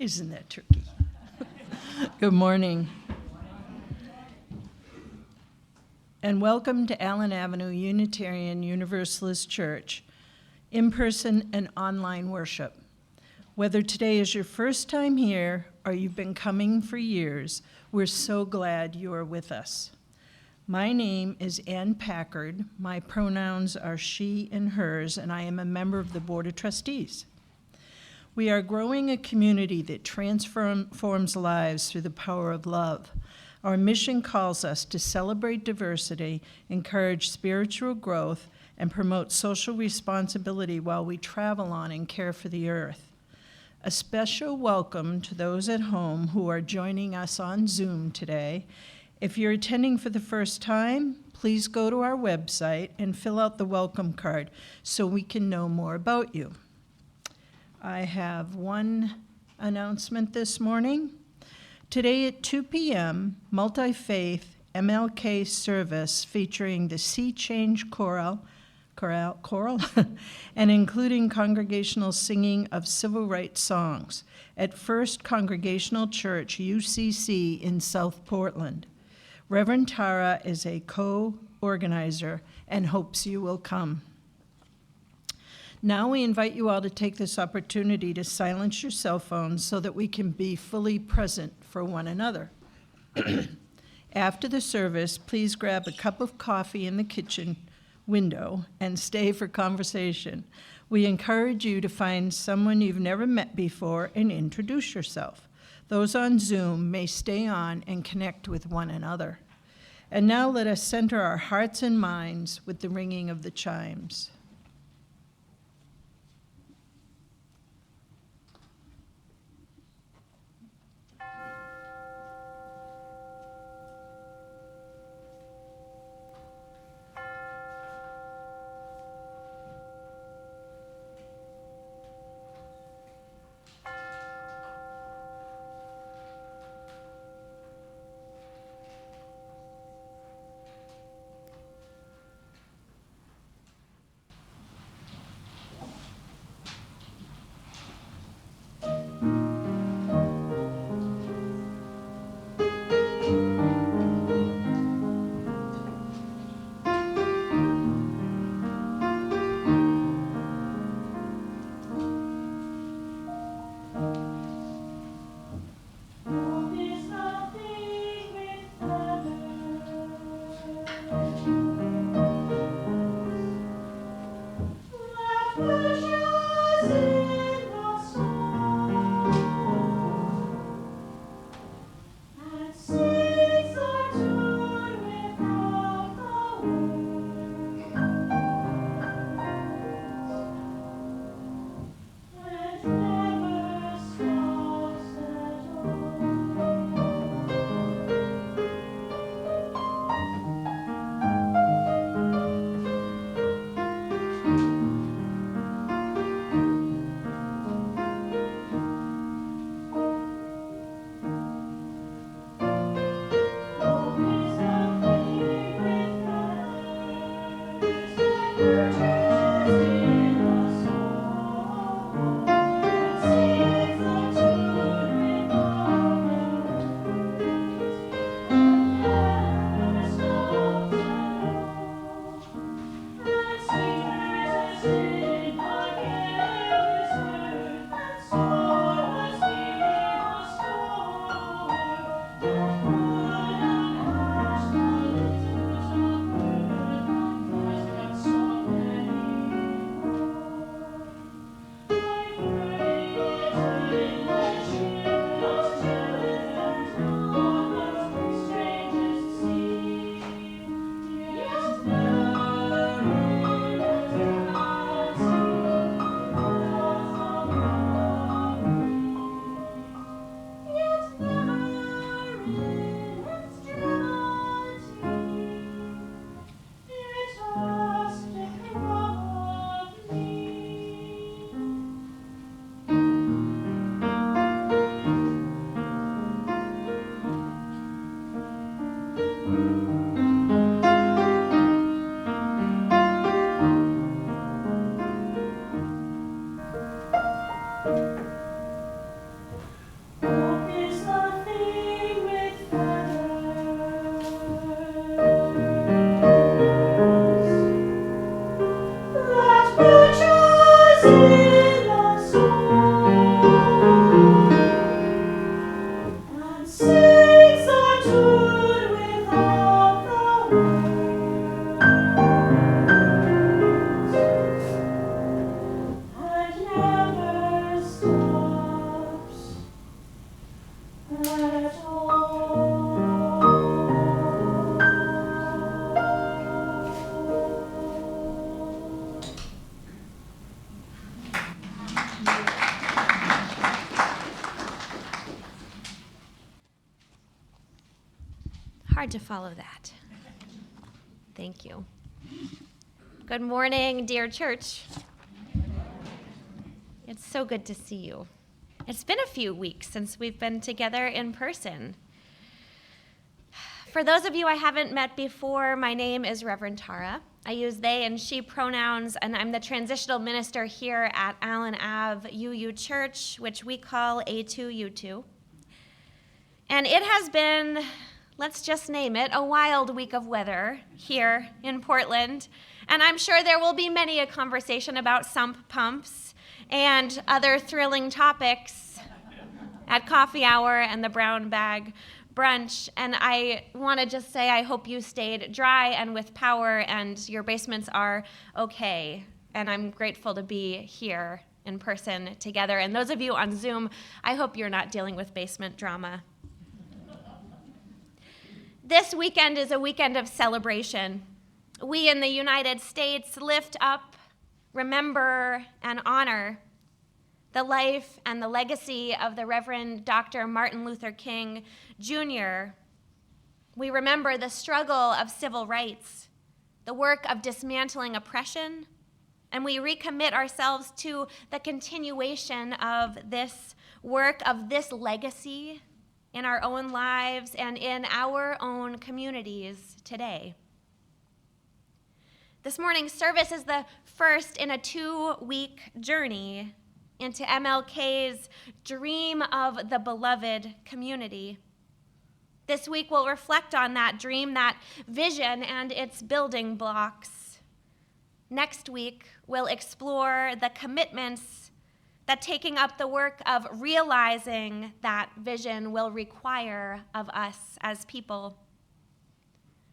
Isn't that tricky? Good morning. And welcome to Allen Avenue Unitarian Universalist Church, in-person and online worship. Whether today is your first time here or you've been coming for years, we're so glad you are with us. My name is Ann Packard. My pronouns are she and hers, and I am a member of the Board of Trustees. We are growing a community that transforms lives through the power of love. Our mission calls us to celebrate diversity, encourage spiritual growth, and promote social responsibility while we travel on and care for the earth. A special welcome to those at home who are joining us on Zoom today. If you're attending for the first time, please go to our website and fill out the welcome card so we can know more about you. I have one announcement this morning. Today at 2 p.m., multi-faith MLK service featuring the Sea Change Choral, and including congregational singing of civil rights songs at First Congregational Church, UCC in South Portland. Reverend Tara is a co-organizer and hopes you will come. Now we invite you all to take this opportunity to silence your cell phones so that we can be fully present for one another. After the service, please grab a cup of coffee in the kitchen window and stay for conversation. We encourage you to find someone you've never met before and introduce yourself. Those on Zoom may stay on and connect with one another. And now let us center our hearts and minds with the ringing of the chimes. Hard to follow that. Thank you. Good morning, dear church. It's so good to see you. It's been a few weeks since we've been together in person. For those of you I haven't met before, my name is Reverend Tara. I use they and she pronouns, and I'm the transitional minister here at Allen Ave UU Church, which we call A2U2. And it has been, let's just name it, a wild week of weather here in Portland. And I'm sure there will be many a conversation about sump pumps and other thrilling topics at coffee hour and the brown bag brunch. And I want to just say I hope you stayed dry and with power and your basements are okay. And I'm grateful to be here in person together. And those of you on Zoom, I hope you're not dealing with basement drama. This weekend is a weekend of celebration. We in the United States lift up, remember, and honor the life and the legacy of the Reverend Dr. Martin Luther King, Jr. We remember the struggle of civil rights, the work of dismantling oppression, and we recommit ourselves to the continuation of this work, of this legacy in our own lives and in our own communities today. This morning's service is the first in a 2-week journey into MLK's dream of the beloved community. This week we'll reflect on that dream, that vision, and its building blocks. Next week we'll explore the commitments that taking up the work of realizing that vision will require of us as people.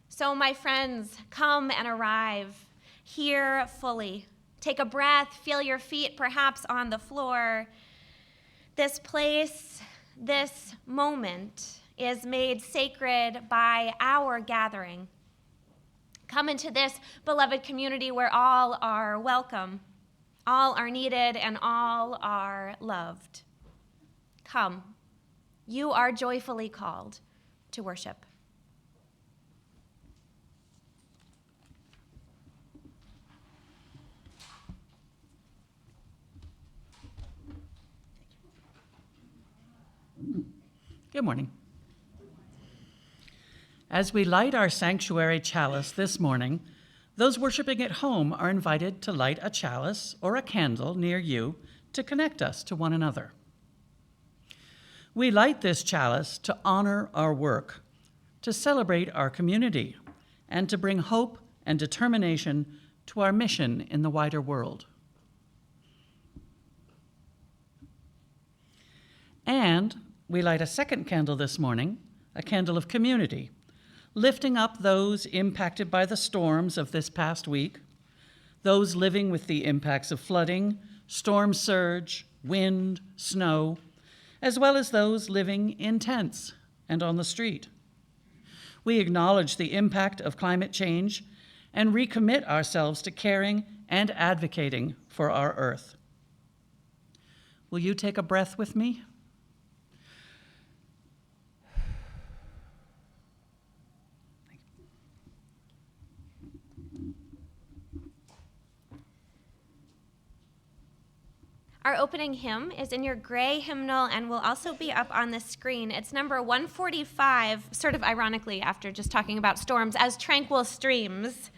So, my friends, come and arrive here fully. Take a breath, feel your feet perhaps on the floor. This place, this moment is made sacred by our gathering. Come into this beloved community where all are welcome, all are needed, and all are loved. Come, you are joyfully called to worship. Good morning. As we light our sanctuary chalice this morning, those worshiping at home are invited to light a chalice or a candle near you to connect us to one another. We light this chalice to honor our work, to celebrate our community, and to bring hope and determination to our mission in the wider world. And we light a second candle this morning, a candle of community, lifting up those impacted by the storms of this past week, those living with the impacts of flooding, storm surge, wind, snow, as well as those living in tents and on the street. We acknowledge the impact of climate change and recommit ourselves to caring and advocating for our earth. Will you take a breath with me? Our opening hymn is in your gray hymnal and will also be up on the screen. It's number 145, sort of ironically after just talking about storms, As Tranquil Streams.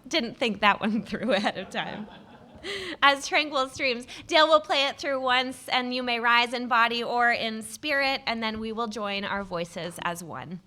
Didn't think that one through ahead of time. As Tranquil Streams. Dale will play it through once, and you may rise in body or in spirit, and then we will join our voices as one.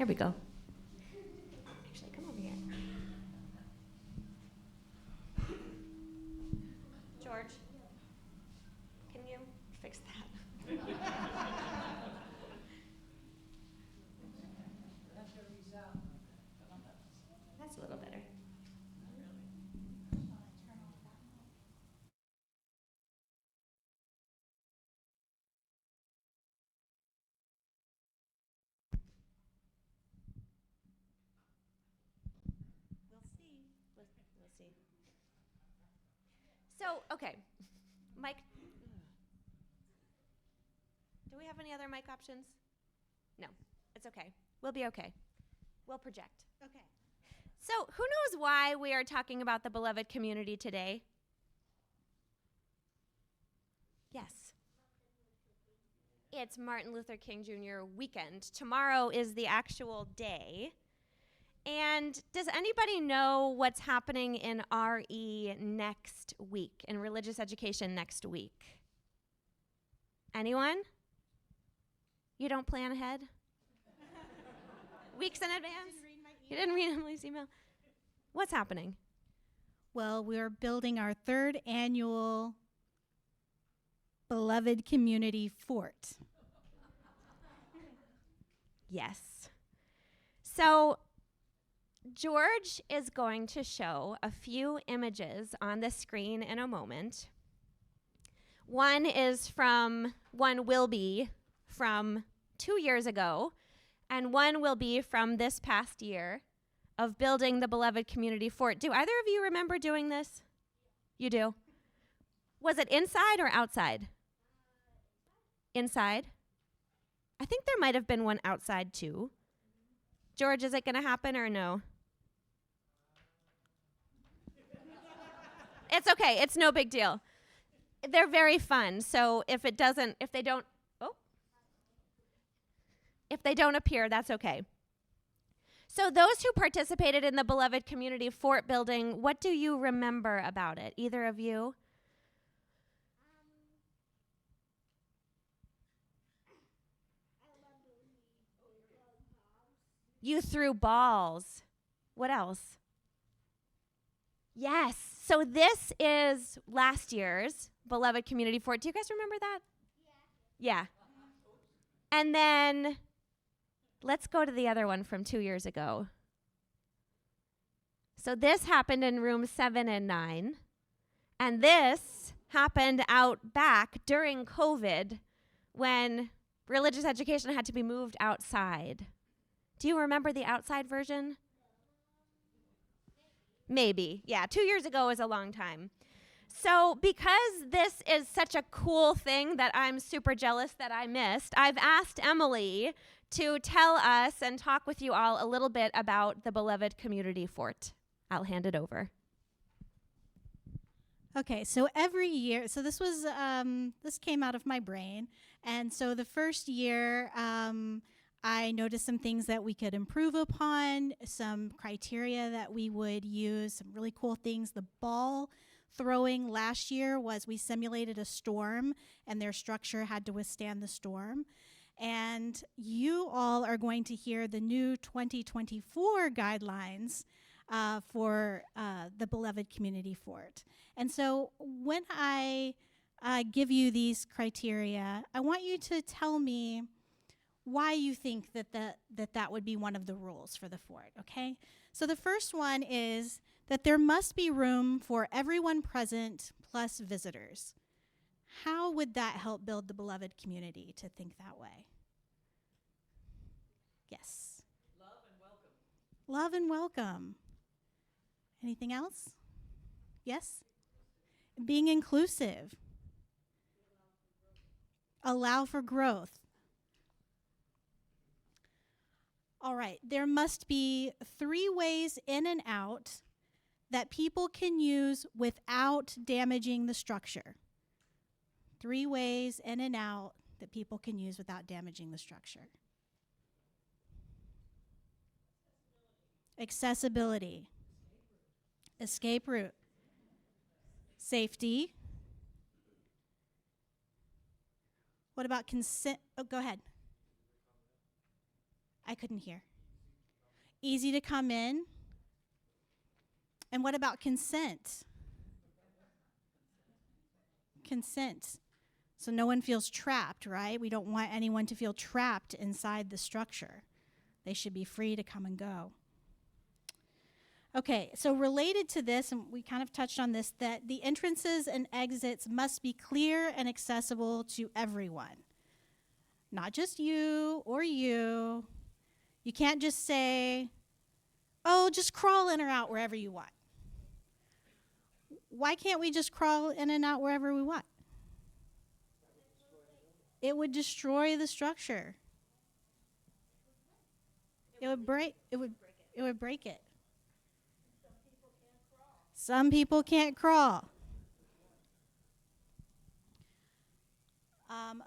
Here we go. Actually, come over here. George, can you fix that? That's a little better. We'll see. So, okay, Mike. Do we have any other mic options? No, it's okay. We'll be okay. We'll project. Okay. So, who knows why we are talking about the beloved community today? Yes. It's Martin Luther King Jr. weekend. Tomorrow is the actual day. And does anybody know what's happening in RE next week, in religious education next week? Anyone? You don't plan ahead? Weeks in advance? You didn't read Emily's email? What's happening? Well, we're building our third annual Beloved Community Fort. Yes. So, George is going to show a few images on the screen in a moment. One will be from 2 years ago, and one will be from this past year of building the Beloved Community Fort. Do either of you remember doing this? You do? Was it inside or outside? Inside? I think there might have been one outside too. George, is it going to happen or no? It's okay. It's no big deal. They're very fun. So if they don't appear, that's okay. So those who participated in the Beloved Community Fort building, what do you remember about it? Either of you? You threw balls. What else? Yes. So this is last year's Beloved Community Fort. Do you guys remember that? Yeah. And then let's go to the other one from 2 years ago. So this happened in room 7 and 9. And this happened out back during COVID when religious education had to be moved outside. Do you remember the outside version? Maybe. Yeah, 2 years ago is a long time. So because this is such a cool thing that I'm super jealous that I missed, I've asked Emily to tell us and talk with you all a little bit about the Beloved Community Fort. I'll hand it over. Okay, so every year, so this came out of my brain. And so the first year, I noticed some things that we could improve upon, some criteria that we would use, some really cool things. The ball throwing last year was we simulated a storm, and their structure had to withstand the storm. And you all are going to hear the new 2024 guidelines for the Beloved Community Fort. And so when I give you these criteria, I want you to tell me why you think that would be one of the rules for the fort, okay? So the first one is that there must be room for everyone present plus visitors. How would that help build the beloved community to think that way? Yes. Love and welcome. Love and welcome. Anything else? Yes? Being inclusive. Allow for growth. All right, there must be 3 ways in and out that people can use without damaging the structure. 3 ways in and out that people can use without damaging the structure. Accessibility. Escape route. Safety. What about consent? Oh, go ahead. I couldn't hear. Easy to come in. And what about consent? Consent. So no one feels trapped, right? We don't want anyone to feel trapped inside the structure. They should be free to come and go. Okay, so related to this, and we kind of touched on this, that the entrances and exits must be clear and accessible to everyone. Not just you or you. You can't just say, oh, just crawl in or out wherever you want. Why can't we just crawl in and out wherever we want? It would destroy the structure. It would break it. Some people can't crawl.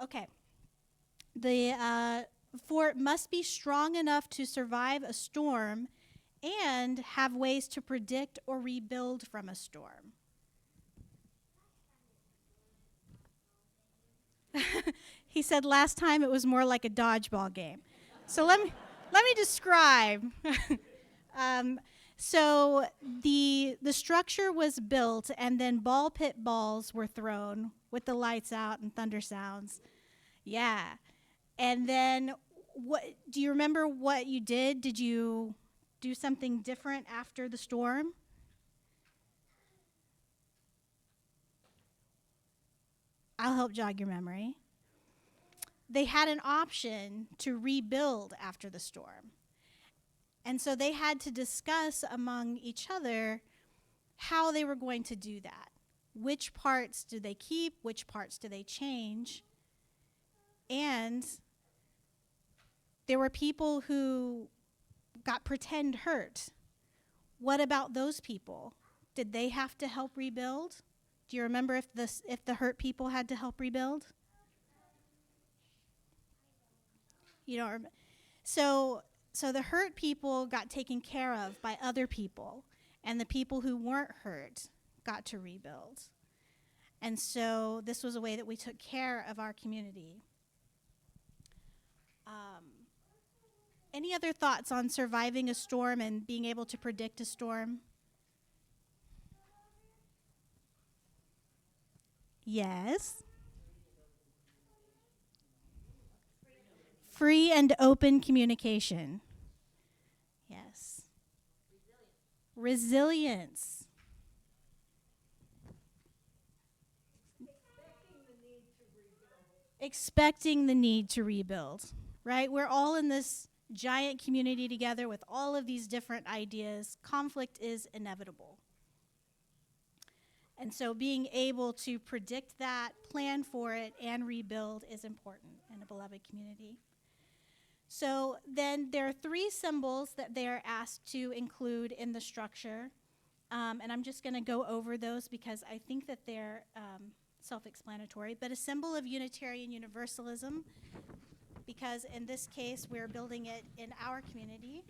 Okay. The fort must be strong enough to survive a storm and have ways to predict or rebuild from a storm. He said last time it was more like a dodgeball game. So let me describe. So the structure was built, and then ball pit balls were thrown with the lights out and thunder sounds. Yeah. And then what do you remember what you did? Did you do something different after the storm? I'll help jog your memory. They had an option to rebuild after the storm. And so they had to discuss among each other how they were going to do that. Which parts do they keep? Which parts do they change? And there were people who got pretend hurt. What about those people? Did they have to help rebuild? Do you remember if the hurt people had to help rebuild? You don't remember. So the hurt people got taken care of by other people, and the people who weren't hurt got to rebuild. And so this was a way that we took care of our community. Any other thoughts on surviving a storm and being able to predict a storm? Yes. Free and open communication. Yes. Resilience. Expecting the need to rebuild, right? We're all in this giant community together with all of these different ideas. Conflict is inevitable. And so being able to predict that, plan for it, and rebuild is important in a beloved community. So then there are 3 symbols that they are asked to include in the structure. And I'm just going to go over those because I think that they're self-explanatory. But a symbol of Unitarian Universalism, because in this case we're building it in our community.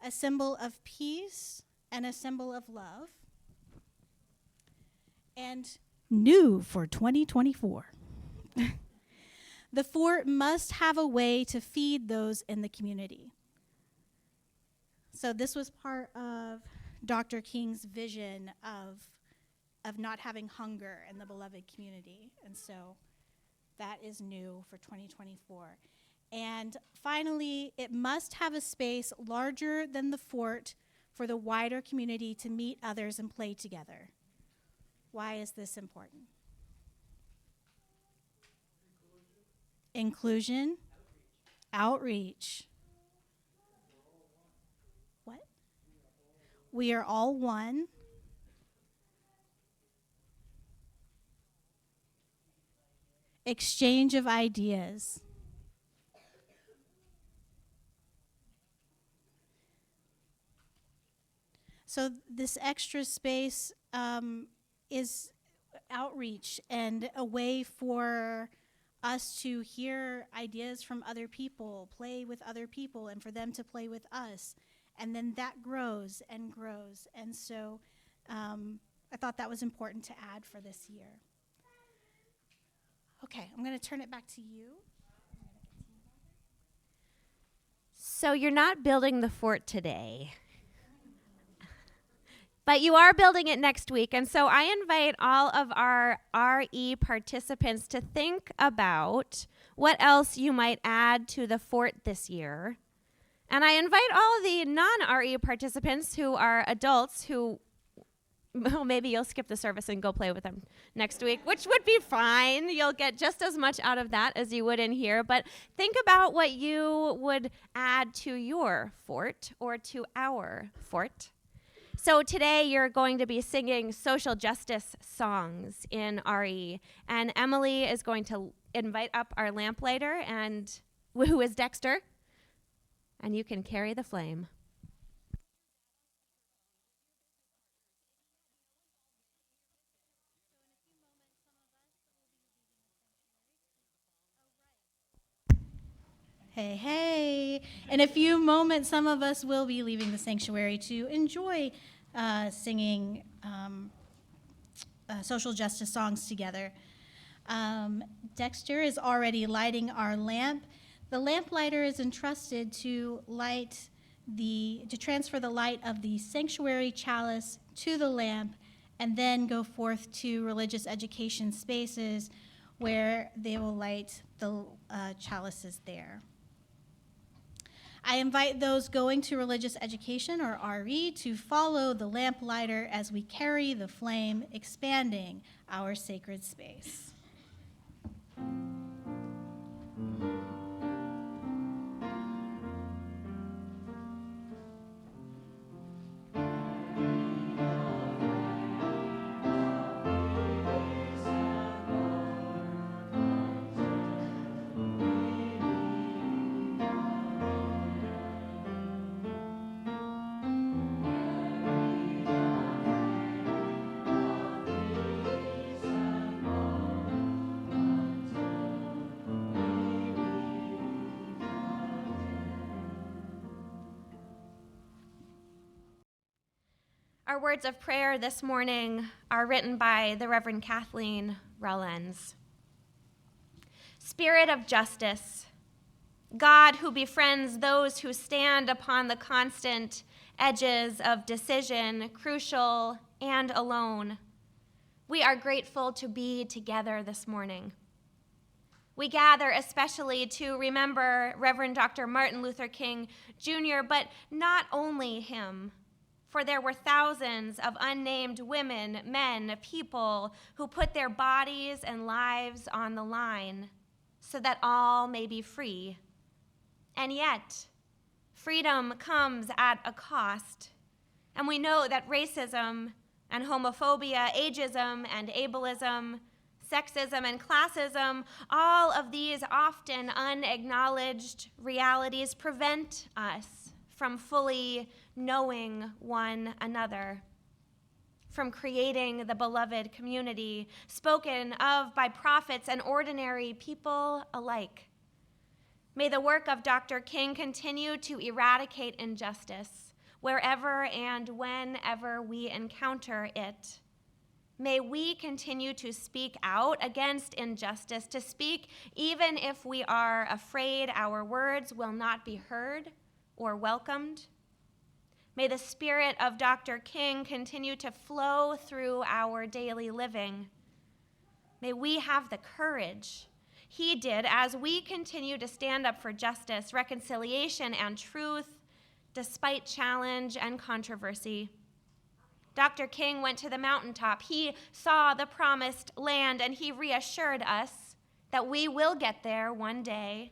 A symbol of peace and a symbol of love. And new for 2024. The fort must have a way to feed those in the community. So this was part of Dr. King's vision of not having hunger in the beloved community. And so that is new for 2024. And finally, it must have a space larger than the fort for the wider community to meet others and play together. Why is this important? Inclusion. Outreach. What? We are all one. Exchange of ideas. So this extra space is outreach and a way for us to hear ideas from other people, play with other people, and for them to play with us. And then that grows and grows. And so I thought that was important to add for this year. Okay, I'm going to turn it back to you. So you're not building the fort today, but you are building it next week. And so I invite all of our RE participants to think about what else you might add to the fort this year. And I invite all of the non-RE participants who are adults who, well, maybe you'll skip the service and go play with them next week, which would be fine. You'll get just as much out of that as you would in here. But think about what you would add to your fort or to our fort. So today you're going to be singing social justice songs in RE. And Emily is going to invite up our lamplighter, and who is Dexter. And you can carry the flame. Hey, hey. In a few moments, some of us will be leaving the sanctuary to enjoy singing social justice songs together. Dexter is already lighting our lamp. The lamplighter is entrusted to transfer the light of the sanctuary chalice to the lamp, and then go forth to religious education spaces where they will light the chalices there. I invite those going to religious education or RE to follow the lamplighter as we carry the flame, expanding our sacred space. Our words of prayer this morning are written by the Reverend Kathleen Rollins. Spirit of justice, God who befriends those who stand upon the constant edges of decision, crucial and alone, we are grateful to be together this morning. We gather especially to remember Reverend Dr. Martin Luther King Jr., but not only him, for there were thousands of unnamed women, men, people who put their bodies and lives on the line so that all may be free. And yet, freedom comes at a cost. And we know that racism and homophobia, ageism and ableism, sexism and classism, all of these often unacknowledged realities prevent us from fully knowing one another, from creating the beloved community spoken of by prophets and ordinary people alike. May the work of Dr. King continue to eradicate injustice wherever and whenever we encounter it. May we continue to speak out against injustice, to speak even if we are afraid our words will not be heard or welcomed. May the spirit of Dr. King continue to flow through our daily living. May we have the courage he did as we continue to stand up for justice, reconciliation, and truth despite challenge and controversy. Dr. King went to the mountaintop. He saw the promised land, and he reassured us that we will get there one day.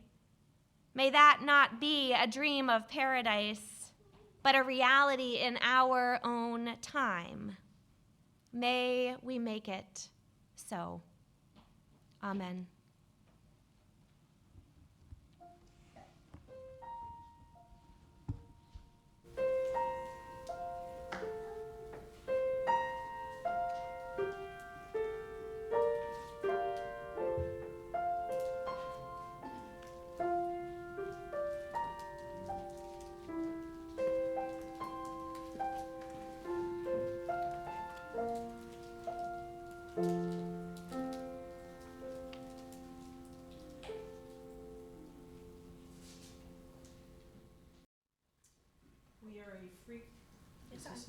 May that not be a dream of paradise, but a reality in our own time. May we make it so. Amen.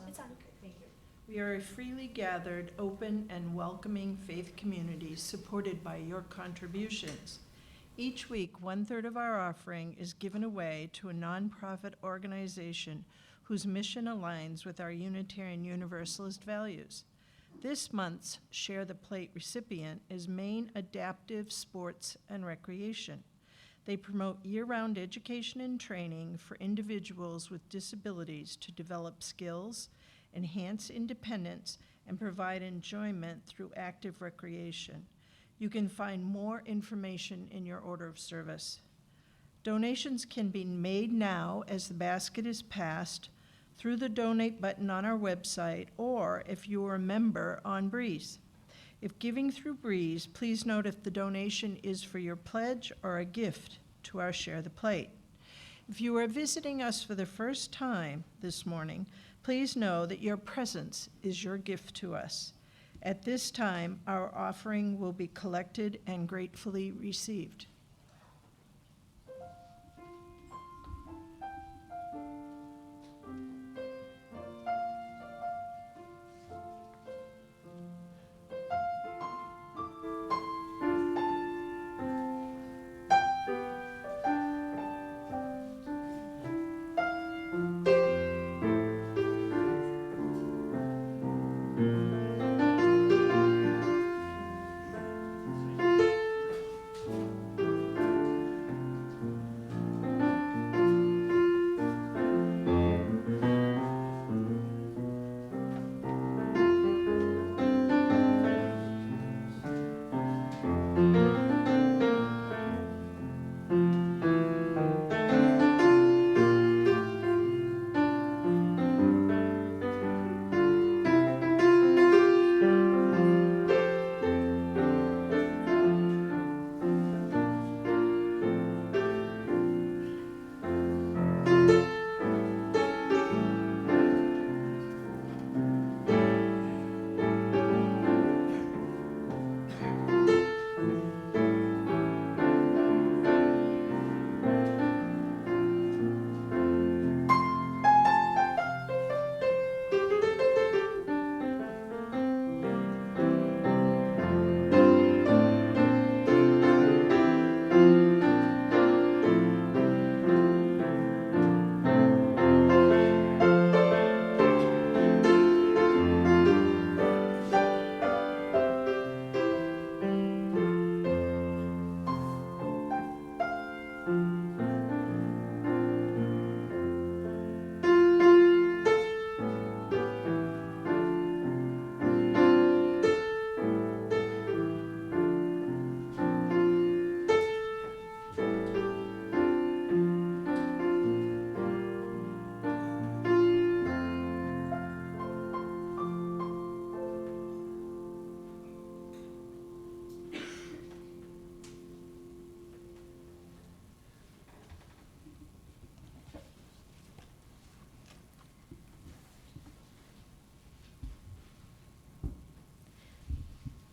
It's on. Thank you. We are a freely gathered, open, and welcoming faith community supported by your contributions. Each week, 1/3 of our offering is given away to a nonprofit organization whose mission aligns with our Unitarian Universalist values. This month's Share the Plate recipient is Maine Adaptive Sports and Recreation. They promote year-round education and training for individuals with disabilities to develop skills, enhance independence, and provide enjoyment through active recreation. You can find more information in your order of service. Donations can be made now as the basket is passed through the donate button on our website, or if you are a member on Breeze. If giving through Breeze, please note if the donation is for your pledge or a gift to our Share the Plate. If you are visiting us for the first time this morning, please know that your presence is your gift to us. At this time, our offering will be collected and gratefully received.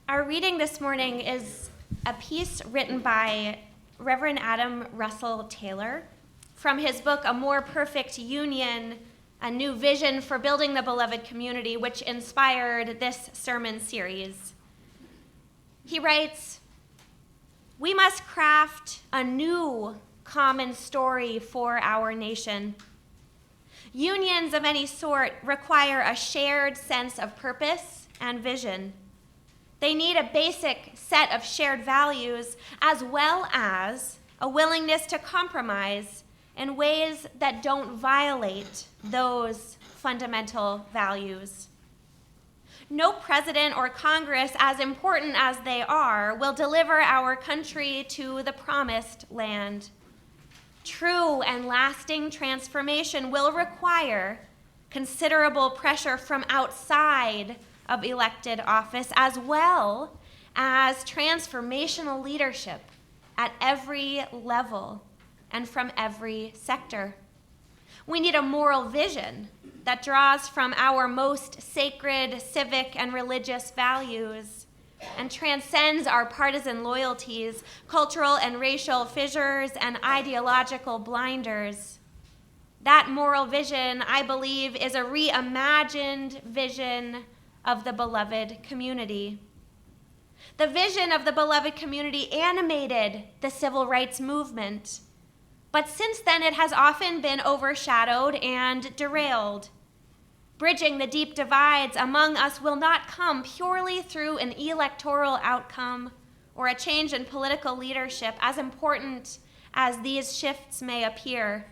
Our reading this morning is a piece written by Reverend Adam Russell Taylor from his book, A More Perfect Union, A New Vision for Building the Beloved Community, which inspired this sermon series. He writes, "We must craft a new common story for our nation. Unions of any sort require a shared sense of purpose and vision. They need a basic set of shared values as well as a willingness to compromise in ways that don't violate those fundamental values. No president or Congress, as important as they are, will deliver our country to the promised land. True and lasting transformation will require considerable pressure from outside of elected office, as well as transformational leadership at every level and from every sector. We need a moral vision that draws from our most sacred civic and religious values and transcends our partisan loyalties, cultural and racial fissures, and ideological blinders. That moral vision, I believe, is a reimagined vision of the beloved community. The vision of the beloved community animated the civil rights movement, but since then it has often been overshadowed and derailed. Bridging the deep divides among us will not come purely through an electoral outcome or a change in political leadership, as important as these shifts may appear.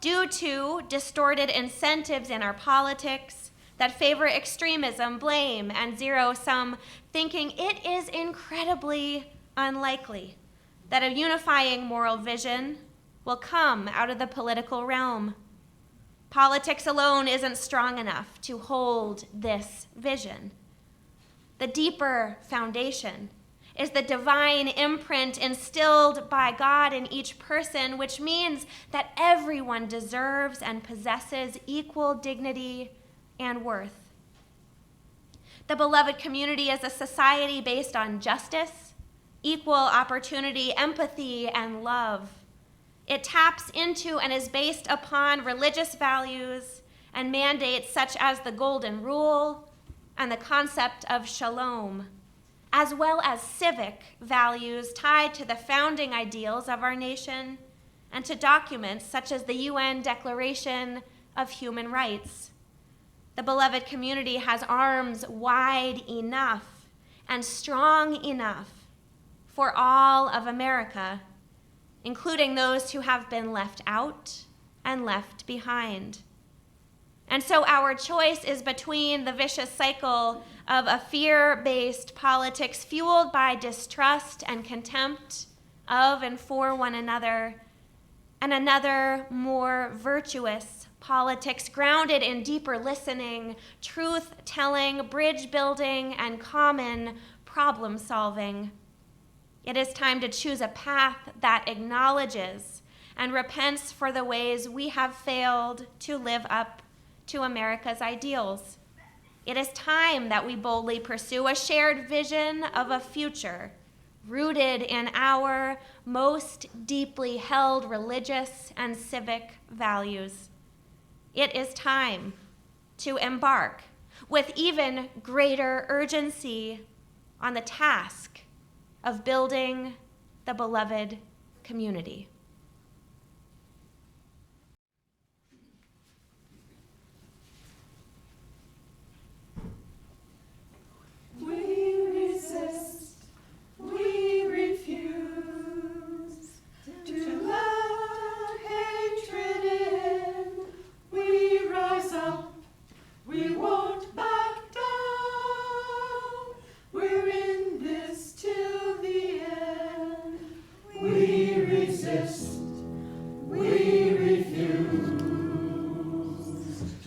Due to distorted incentives in our politics that favor extremism, blame, and zero-sum thinking, it is incredibly unlikely that a unifying moral vision will come out of the political realm. Politics alone isn't strong enough to hold this vision. The deeper foundation is the divine imprint instilled by God in each person, which means that everyone deserves and possesses equal dignity and worth. The beloved community is a society based on justice, equal opportunity, empathy, and love. It taps into and is based upon religious values and mandates such as the Golden Rule and the concept of shalom, as well as civic values tied to the founding ideals of our nation and to documents such as the UN Declaration of Human Rights. The beloved community has arms wide enough and strong enough for all of America, including those who have been left out and left behind. And so our choice is between the vicious cycle of a fear-based politics fueled by distrust and contempt of and for one another, and another more virtuous politics grounded in deeper listening, truth-telling, bridge-building, and common problem-solving. It is time to choose a path that acknowledges and repents for the ways we have failed to live up to America's ideals. It is time that we boldly pursue a shared vision of a future rooted in our most deeply held religious and civic values. It is time to embark with even greater urgency on the task of building the beloved community. We resist, we refuse to let hatred in. We rise up, we won't back down. We're in this till the end. We resist, we refuse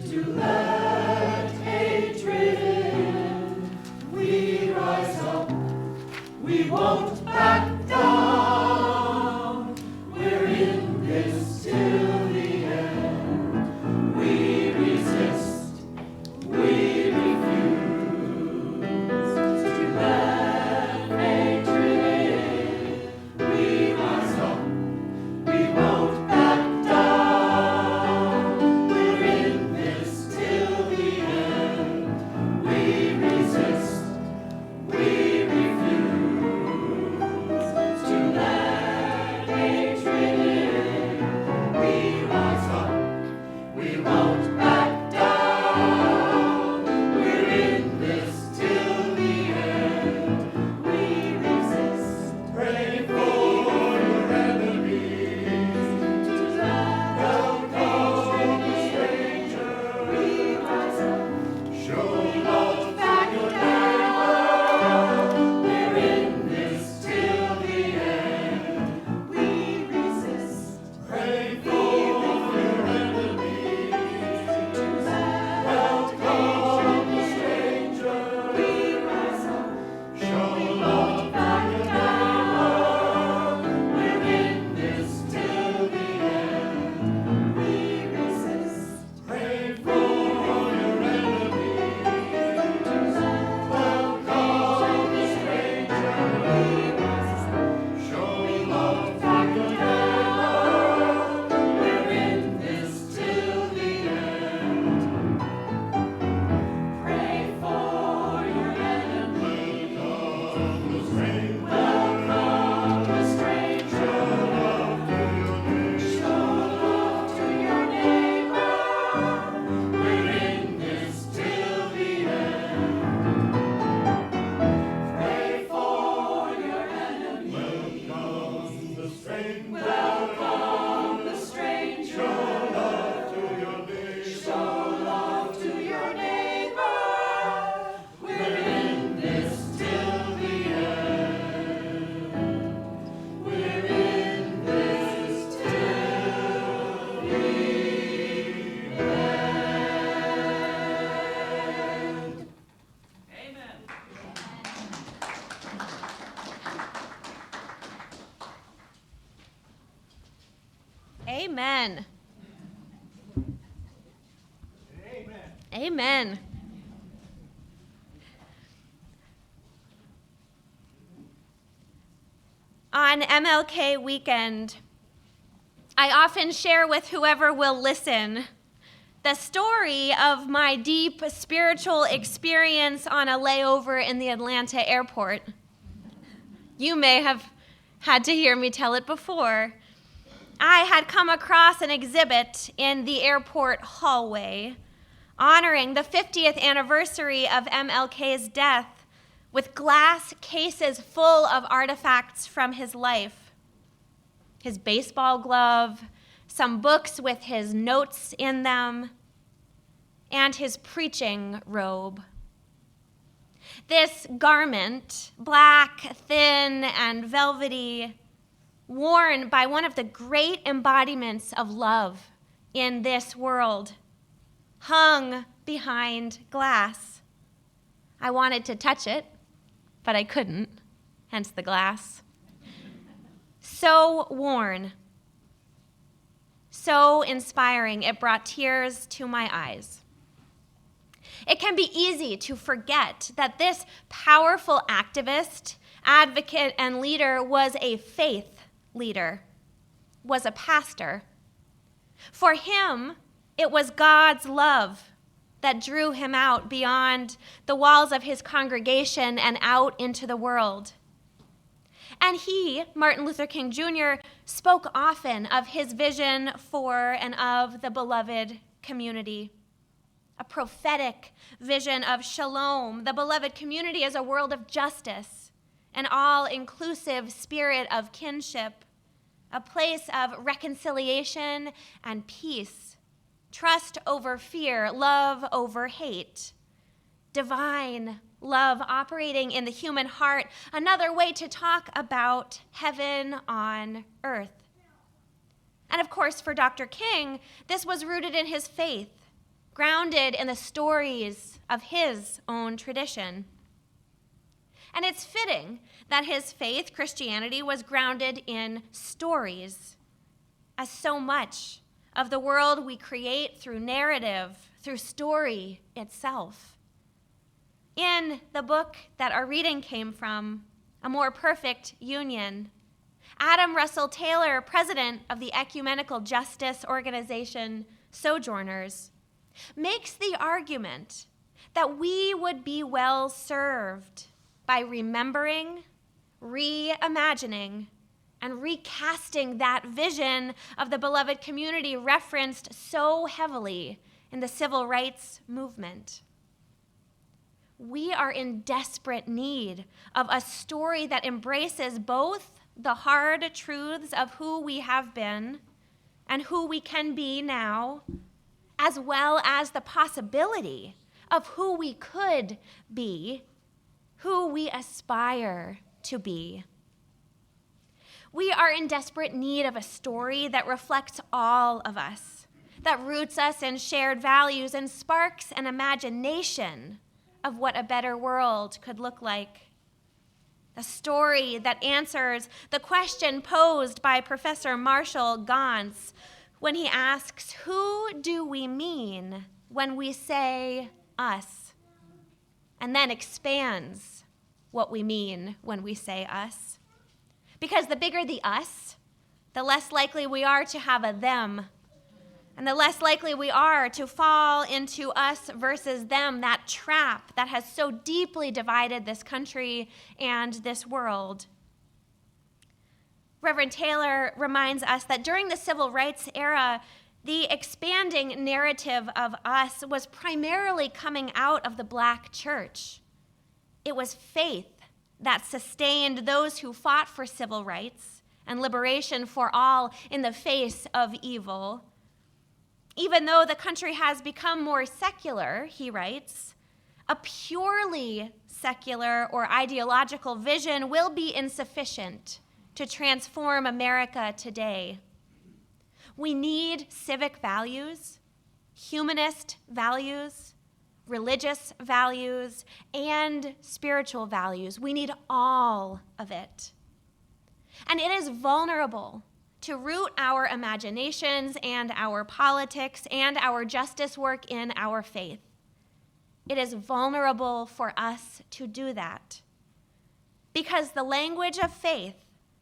to let hatred in. We rise up, we won't back down. We're in this till the end. We resist, we refuse to let hatred in. We rise up, we won't back down. We're in this till the end. We resist, we refuse Amen. Amen. Amen. On MLK weekend, I often share with whoever will listen the story of my deep spiritual experience on a layover in the Atlanta airport. You may have had to hear me tell it before. I had come across an exhibit in the airport hallway honoring the 50th anniversary of MLK's death with glass cases full of artifacts from his life. His baseball glove, some books with his notes in them, and his preaching robe. This garment, black, thin, and velvety, worn by one of the great embodiments of love in this world, hung behind glass. I wanted to touch it, but I couldn't, hence the glass. So worn, so inspiring, it brought tears to my eyes. It can be easy to forget that this powerful activist, advocate, and leader was a faith leader, was a pastor. For him, it was God's love that drew him out beyond the walls of his congregation and out into the world. And he, Martin Luther King Jr., spoke often of his vision for and of the beloved community. A prophetic vision of shalom, the beloved community as a world of justice, an all-inclusive spirit of kinship, a place of reconciliation and peace, trust over fear, love over hate, divine love operating in the human heart, another way to talk about heaven on earth. And of course, for Dr. King, this was rooted in his faith, grounded in the stories of his own tradition. And it's fitting that his faith, Christianity, was grounded in stories, as so much of the world we create through narrative, through story itself. In the book that our reading came from, A More Perfect Union, Adam Russell Taylor, president of the ecumenical justice organization Sojourners, makes the argument that we would be well served by remembering, reimagining, and recasting that vision of the beloved community referenced so heavily in the civil rights movement. We are in desperate need of a story that embraces both the hard truths of who we have been and who we can be now, as well as the possibility of who we could be, who we aspire to be. We are in desperate need of a story that reflects all of us, that roots us in shared values and sparks an imagination of what a better world could look like. A story that answers the question posed by Professor Marshall Gantz when he asks, who do we mean when we say us? And then expands what we mean when we say us. Because the bigger the us, the less likely we are to have a them, and the less likely we are to fall into us versus them, that trap that has so deeply divided this country and this world. Reverend Taylor reminds us that during the civil rights era, the expanding narrative of us was primarily coming out of the Black church. It was faith that sustained those who fought for civil rights and liberation for all in the face of evil. Even though the country has become more secular, he writes, a purely secular or ideological vision will be insufficient to transform America today. We need civic values, humanist values, religious values, and spiritual values. We need all of it. And it is vulnerable to root our imaginations and our politics and our justice work in our faith. It is vulnerable for us to do that because the language of faith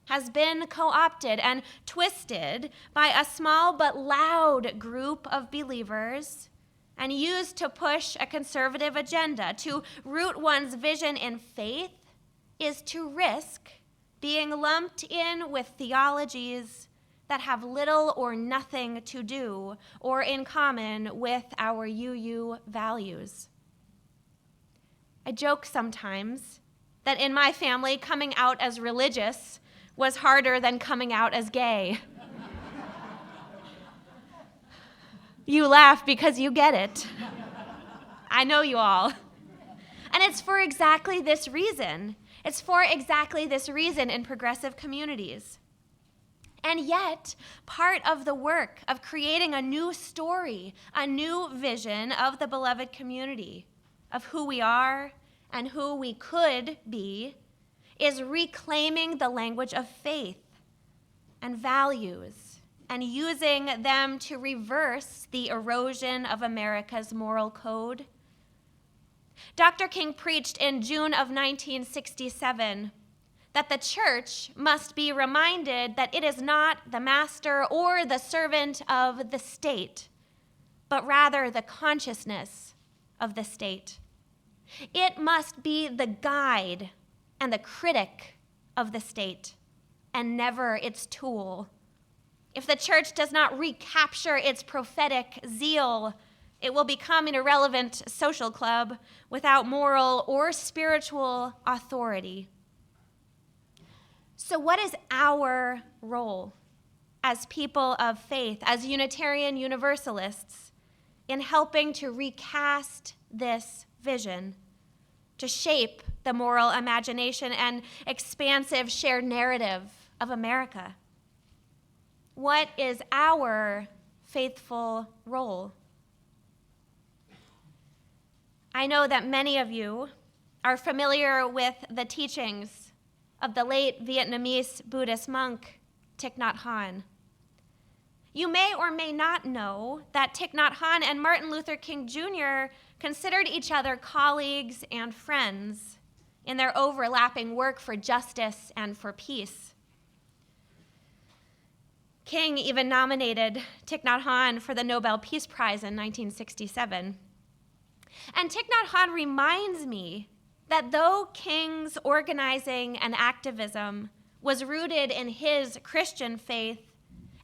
has been co-opted and twisted by a small but loud group of believers and used to push a conservative agenda. To root one's vision in faith is to risk being lumped in with theologies that have little or nothing to do or in common with our UU values. I joke sometimes that in my family, coming out as religious was harder than coming out as gay. You laugh because you get it. I know you all. And it's for exactly this reason. It's for exactly this reason in progressive communities. And yet, part of the work of creating a new story, a new vision of the beloved community, of who we are and who we could be, is reclaiming the language of faith and values and using them to reverse the erosion of America's moral code. Dr. King preached in June of 1967 that the church must be reminded that it is not the master or the servant of the state, but rather the consciousness of the state. It must be the guide and the critic of the state, and never its tool. If the church does not recapture its prophetic zeal, it will become an irrelevant social club without moral or spiritual authority. So what is our role as people of faith, as Unitarian Universalists, in helping to recast this vision, to shape the moral imagination and expansive shared narrative of America? What is our faithful role? I know that many of you are familiar with the teachings of the late Vietnamese Buddhist monk Thich Nhat Hanh. You may or may not know that Thich Nhat Hanh and Martin Luther King Jr. considered each other colleagues and friends in their overlapping work for justice and for peace. King even nominated Thich Nhat Hanh for the Nobel Peace Prize in 1967. And Thich Nhat Hanh reminds me that though King's organizing and activism was rooted in his Christian faith,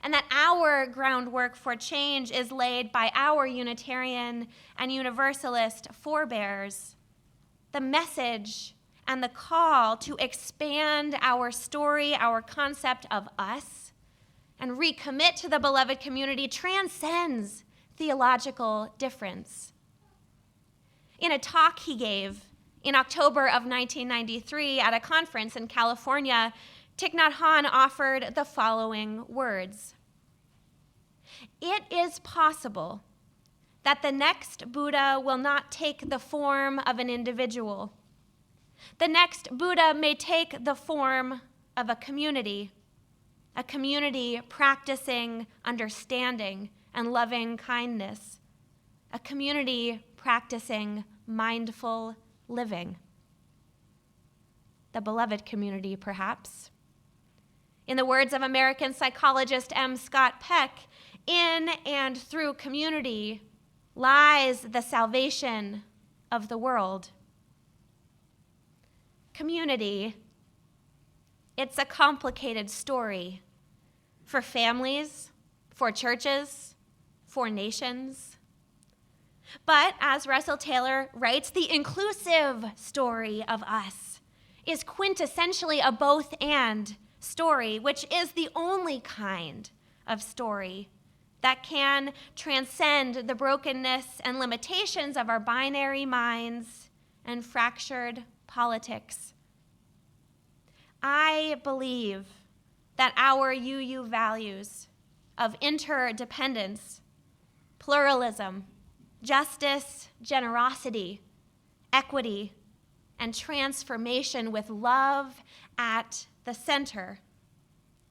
and that our groundwork for change is laid by our Unitarian and Universalist forebears, the message and the call to expand our story, our concept of us, and recommit to the beloved community transcends theological difference. In a talk he gave in October of 1993 at a conference in California, Thich Nhat Hanh offered the following words: "It is possible that the next Buddha will not take the form of an individual. The next Buddha may take the form of a community practicing understanding and loving kindness, a community practicing mindful living." The beloved community, perhaps. In the words of American psychologist M. Scott Peck, in and through community lies the salvation of the world. Community, it's a complicated story for families, for churches, for nations. But as Russell Taylor writes, the inclusive story of us is quintessentially a both-and story, which is the only kind of story that can transcend the brokenness and limitations of our binary minds and fractured politics. I believe that our UU values of interdependence, pluralism, justice, generosity, equity, and transformation with love at the center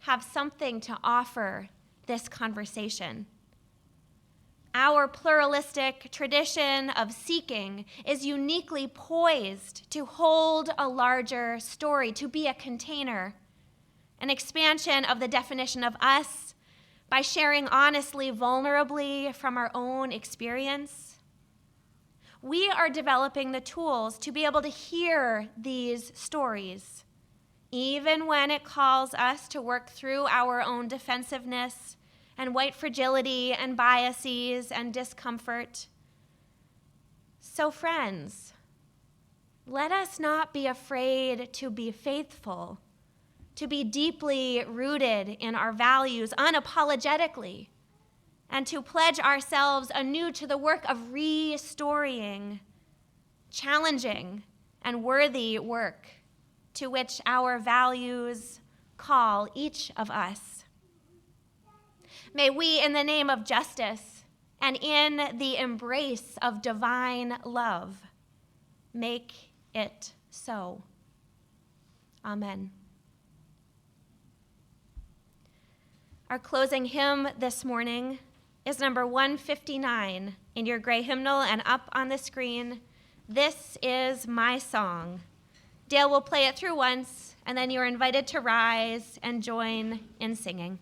have something to offer this conversation. Our pluralistic tradition of seeking is uniquely poised to hold a larger story, to be a container, an expansion of the definition of us by sharing honestly, vulnerably from our own experience. We are developing the tools to be able to hear these stories, even when it calls us to work through our own defensiveness and white fragility and biases and discomfort. So friends, let us not be afraid to be faithful, to be deeply rooted in our values unapologetically, and to pledge ourselves anew to the work of restoring, challenging, and worthy work to which our values call each of us. May we, in the name of justice and in the embrace of divine love, make it so. Amen. Our closing hymn this morning is number 159 in your gray hymnal and up on the screen. This is my song. Dale will play it through once, and then you're invited to rise and join in singing.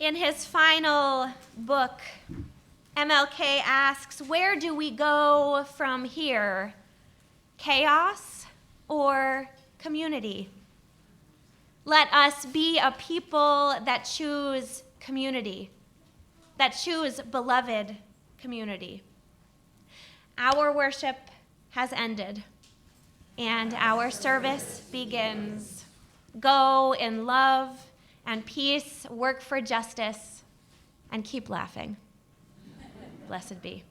In his final book, MLK asks, where do we go from here? Chaos or community? Let us be a people that choose community, that choose beloved community. Our worship has ended, and our service begins. Go in love and peace, work for justice, and keep laughing. Blessed be.